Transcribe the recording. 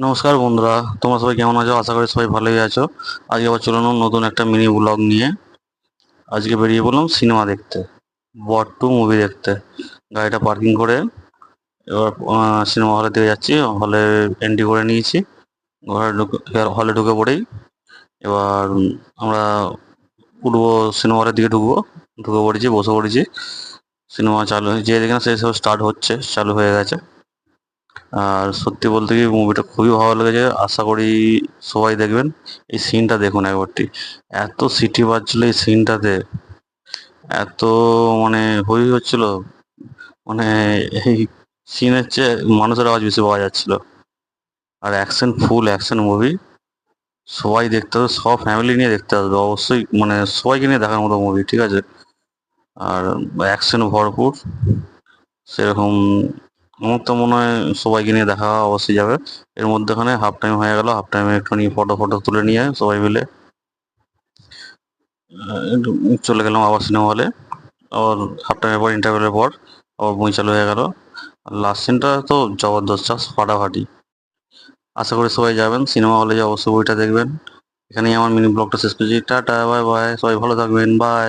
নমস্কার বন্ধুরা, তোমরা সবাই কেমন আছো? আশা করি সবাই ভালোই আছো। আজকে আবার চলে এলাম নতুন একটা মিনি ব্লগ নিয়ে। আজকে বেরিয়ে পড়লাম সিনেমা দেখতে, বট টু মুভি দেখতে। গাড়িটা পার্কিং করে এবার সিনেমা হলের দিকে যাচ্ছি। হলে এন্ট্রি করে নিয়েছি। ঘরে ঢুকে হলে ঢুকে পড়েই এবার আমরা উঠবো, সিনেমা হলের দিকে ঢুকবো। ঢুকে পড়েছি, বসে পড়েছি। সিনেমা চালু যে দেখে না সে সব স্টার্ট হচ্ছে, চালু হয়ে গেছে। আর সত্যি বলতে কি মুভিটা খুবই ভালো লেগেছে, আশা করি সবাই দেখবেন। এই সিনটা দেখুন একবারটি, এত সিটি বাজছিল এই সিনটাতে, এত মানে হই হচ্ছিল, মানে এই সিনের চেয়ে মানুষের আওয়াজ বেশি পাওয়া যাচ্ছিল। আর অ্যাকশন, ফুল অ্যাকশন মুভি, সবাই দেখতে হবে, সব ফ্যামিলি নিয়ে দেখতে হবে অবশ্যই, মানে সবাইকে নিয়ে দেখার মতো মুভি, ঠিক আছে? আর অ্যাকশন ভরপুর সেরকম। আমার তো মনে হয় সবাইকে নিয়ে দেখা অবশ্যই যাবে। এর মধ্যেখানে হাফ টাইম হয়ে গেল, হাফ টাইমে একটুখানি ফটো ফটো তুলে নিয়ে সবাই মিলে একটু চলে গেলাম আবার সিনেমা হলে। আবার হাফ টাইমের পর, ইন্টারভেলের পর আবার বই চালু হয়ে গেল। লাস্ট সিনটা তো জবরদস্ত, জাস্ট ফাটাফাটি। আশা করি সবাই যাবেন সিনেমা হলে, অবশ্যই বইটা দেখবেন। এখানেই আমার মিনি ব্লগটা শেষ করছি। টাটা, বাই বাই, সবাই ভালো থাকবেন, বাই।